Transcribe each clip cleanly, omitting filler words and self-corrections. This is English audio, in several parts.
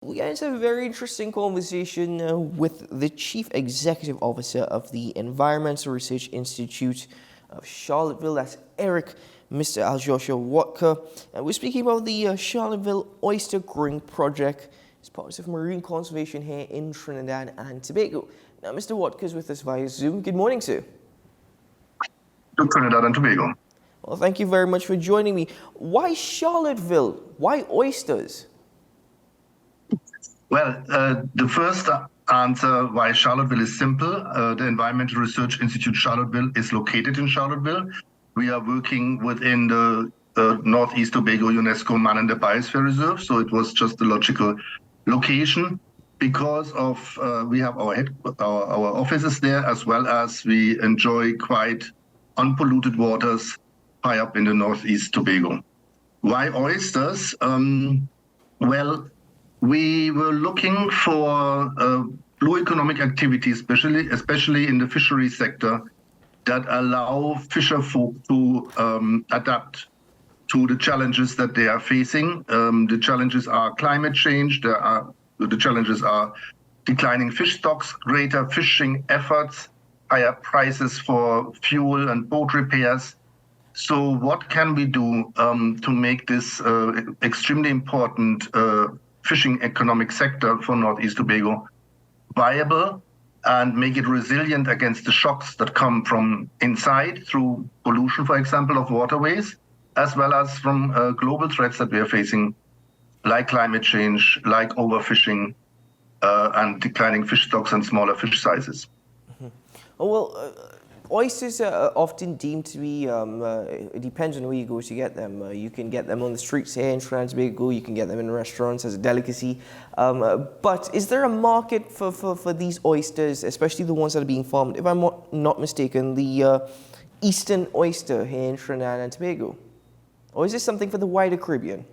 We got into a very interesting conversation with the Chief Executive Officer of the Environmental Research Institute of Charlotteville. That's Eric, Mr. Ajoscha Wothke. And we're speaking about the Charlotteville Oyster Growing Project. It's part of marine conservation here in Trinidad and Tobago. Now, Mr. Wothke is with us via Zoom. Good morning, sir. To Trinidad and Tobago. Well, thank you very much for joining me. Why Charlotteville? Why oysters? Well, the first answer why Charlotteville is simple. The Environmental Research Institute Charlotteville is located in Charlotteville. We are working within the Northeast Tobago UNESCO Man in the Biosphere Reserve, so it was just a logical location because of we have our offices there, as well as we enjoy quite unpolluted waters high up in the Northeast Tobago. Why oysters? Well, we were looking for blue economic activity, especially in the fishery sector, that allow fisher folk to adapt to the challenges that they are facing. The challenges are climate change. The challenges are declining fish stocks, greater fishing efforts, higher prices for fuel and boat repairs. So what can we do to make this extremely important fishing economic sector for Northeast Tobago viable and make it resilient against the shocks that come from inside through pollution, for example, of waterways, as well as from global threats that we are facing, like climate change, like overfishing, and declining fish stocks and smaller fish sizes. Mm-hmm. Oh, well, oysters are often deemed to be, it depends on where you go to get them. You can get them on the streets here in Trinidad and Tobago, you can get them in restaurants as a delicacy. But is there a market for these oysters, especially the ones that are being farmed, if I'm not mistaken, the eastern oyster here in Trinidad and Tobago? Or is this something for the wider Caribbean?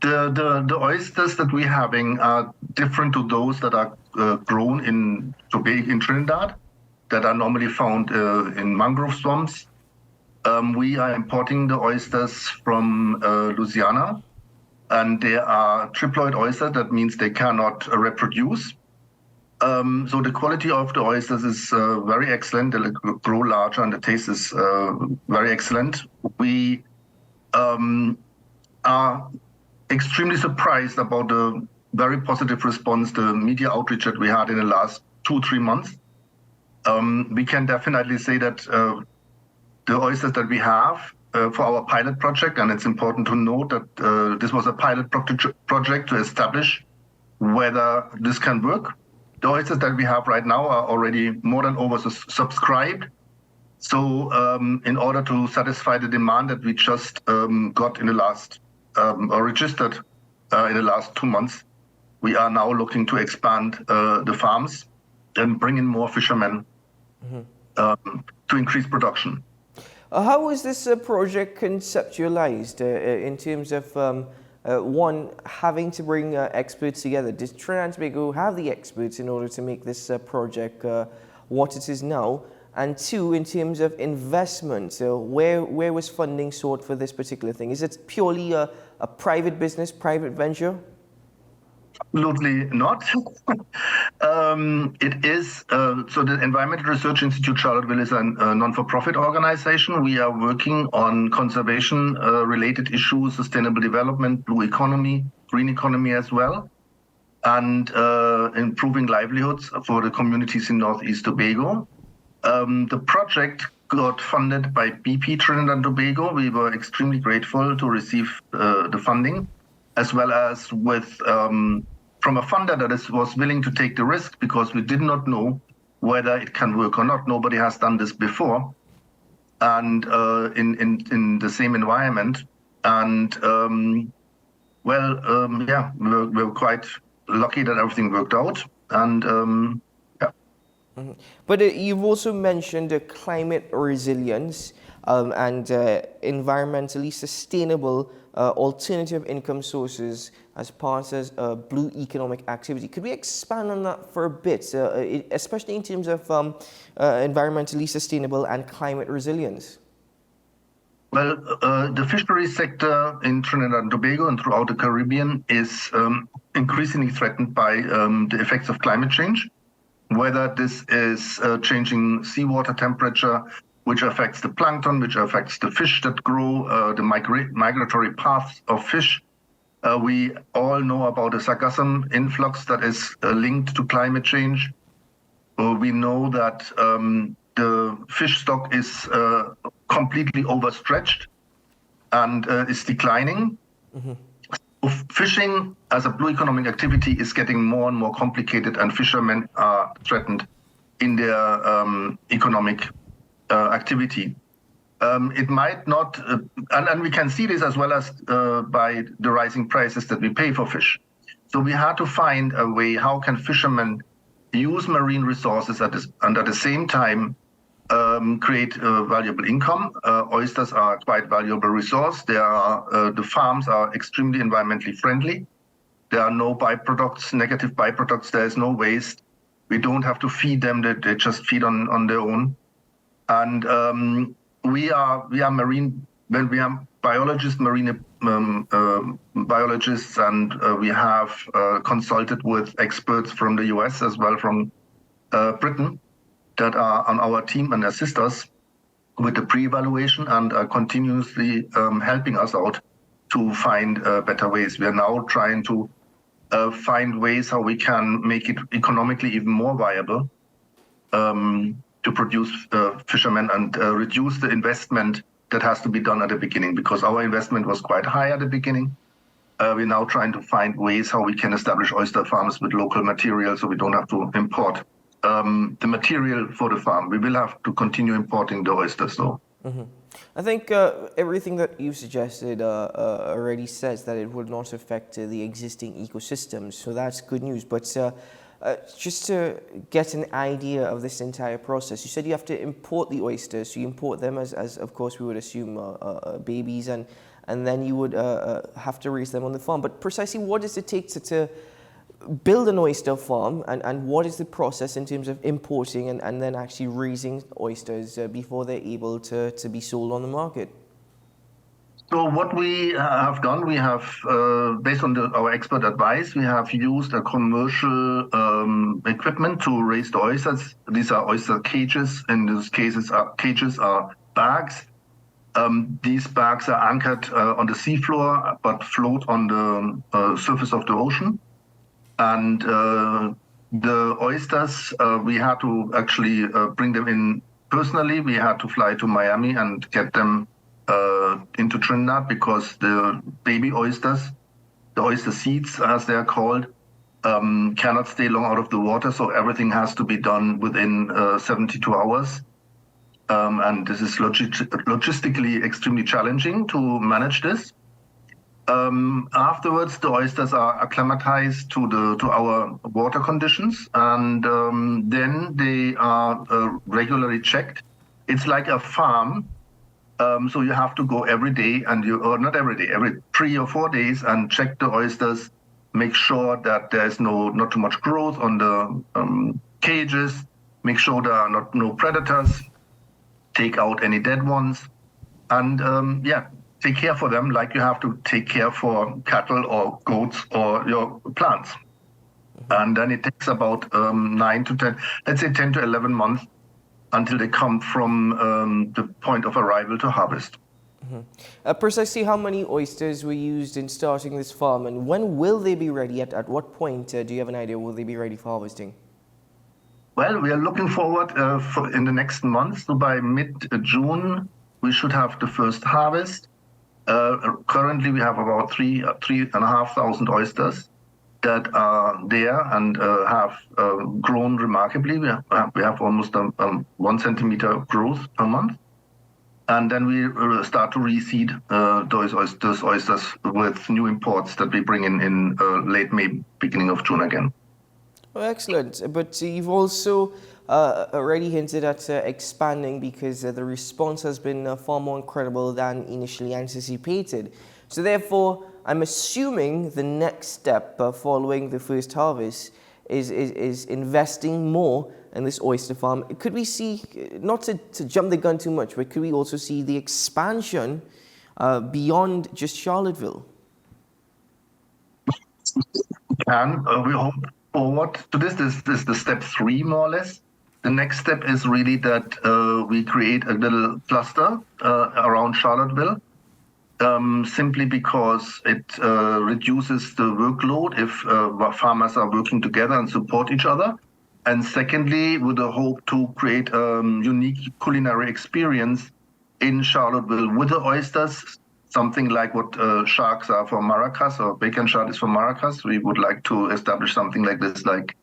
The oysters that we're having are different to those that are grown in Trinidad, that are normally found in mangrove swamps. We are importing the oysters from Louisiana, and they are triploid oysters. That means they cannot reproduce. So the quality of the oysters is very excellent. They grow larger, and the taste is very excellent. We are extremely surprised about the very positive response, the media outreach that we had in the last 2-3 months. We can definitely say that the oysters that we have for our pilot project, and it's important to note that this was a pilot project to establish whether this can work. The oysters that we have right now are already more than oversubscribed. So in order to satisfy the demand that we just got in the last, or registered in the last 2 months, we are now looking to expand the farms and bring in more fishermen to increase production. How is this project conceptualized in terms of, one, having to bring experts together? Does Trinidad and Tobago have the experts in order to make this project what it is now? And two, in terms of investment, so where was funding sought for this particular thing? Is it purely a private business, private venture? Absolutely not. It is, so the Environmental Research Institute Charlotteville is a non-for-profit organization. We are working on conservation-related issues, sustainable development, blue economy, green economy as well, and improving livelihoods for the communities in Northeast Tobago. The project got funded by BP Trinidad and Tobago. We were extremely grateful to receive the funding, as well as with from a funder that was willing to take the risk, because we did not know whether it can work or not. Nobody has done this before, and in the same environment. And yeah, we're quite lucky that everything worked out. And yeah. Mm-hmm. But you've also mentioned climate resilience and environmentally sustainable alternative income sources as part of blue economic activity. Could we expand on that for a bit, especially in terms of environmentally sustainable and climate resilience? Well, the fisheries sector in Trinidad and Tobago and throughout the Caribbean is increasingly threatened by the effects of climate change, whether this is changing seawater temperature, which affects the plankton, which affects the fish that grow, the migratory paths of fish. We all know about the sargassum influx that is linked to climate change. We know that the fish stock is completely overstretched and is declining. Fishing as a blue economic activity is getting more and more complicated, and fishermen are threatened in their economic activity. It might not, and we can see this as well as by the rising prices that we pay for fish. So we had to find a way, how can fishermen use marine resources and at the same time create valuable income. Oysters are quite valuable resource. The farms are extremely environmentally friendly. There are no byproducts, negative byproducts. There is no waste. We don't have to feed them. They just feed on their own. And we are marine, when we are biologists, marine biologists, and we have consulted with experts from the US as well from Britain that are on our team and assist us with the pre-evaluation and are continuously helping us out to find better ways. We are now trying to find ways how we can make it economically even more viable to produce fishermen and reduce the investment that has to be done at the beginning, because our investment was quite high at the beginning. We're now trying to find ways how we can establish oyster farms with local material so we don't have to import the material for the farm. We will have to continue importing the oysters though. I think everything that you've suggested already says that it would not affect the existing ecosystems, so that's good news. But just to get an idea of this entire process, you said you have to import the oysters, so you import them as of course we would assume babies, and then you would have to raise them on the farm. But precisely what does it take to build an oyster farm, and what is the process in terms of importing and then actually raising oysters before they're able to be sold on the market? So what we have done, we have, based on our expert advice, we have used a commercial equipment to raise the oysters. These are oyster cages. In these cases, cages are bags. These bags are anchored on the seafloor, but float on the surface of the ocean. And the oysters, we had to actually bring them in personally. We had to fly to Miami and get them into Trinidad, because the baby oysters, the oyster seeds as they are called, cannot stay long out of the water. So everything has to be done within 72 hours. And this is logistically extremely challenging to manage this. Afterwards, the oysters are acclimatized to our water conditions, and then they are regularly checked. It's like a farm, so you have to go every day, or not every day, every 3 or 4 days, and check the oysters, make sure that there's not too much growth on the cages, make sure there are no predators, take out any dead ones, and take care for them like you have to take care for cattle or goats or your plants. And then it takes about 9 to 10, let's say 10 to 11 months until they come from the point of arrival to harvest. Precisely how many oysters were used in starting this farm, and when will they be ready? At what point do you have an idea will they be ready for harvesting? Well, we are looking forward in the next month. So by mid-June, we should have the first harvest. Currently, we have about 3,500 oysters that are there and have grown remarkably. We have almost 1 centimeter growth per month. And then we will start to reseed those oysters with new imports that we bring in late May, beginning of June again. Oh, excellent. But you've also already hinted at expanding, because the response has been far more incredible than initially anticipated. So therefore, I'm assuming the next step following the first harvest is investing more in this oyster farm. Could we see, not to jump the gun too much, but could we also see the expansion beyond just Charlotteville? And we hope forward to this. This is the step 3, more or less. The next step is really that we create a little cluster around Charlotteville, simply because it reduces the workload if farmers are working together and support each other. And secondly, with the hope to create a unique culinary experience in Charlotteville with the oysters, something like what sharks are for Maracas or bacon shark is for Maracas. We would like to establish something like this, like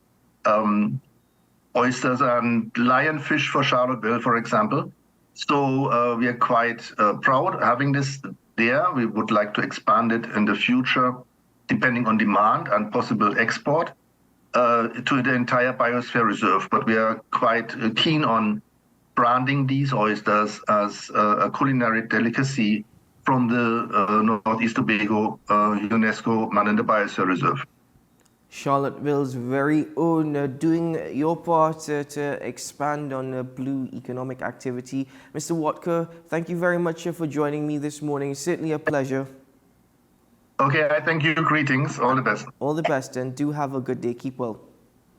oysters and lionfish for Charlotteville, for example. So we are quite proud having this there. We would like to expand it in the future, depending on demand and possible export to the entire biosphere reserve. But we are quite keen on branding these oysters as a culinary delicacy from the Northeast Tobago UNESCO Man in the Biosphere Reserve. Charlotteville's very own, doing your part to expand on blue economic activity. Mr. Wothke, thank you very much for joining me this morning. It's certainly a pleasure. Okay, I thank you. Greetings. All the best. All the best, and do have a good day. Keep well.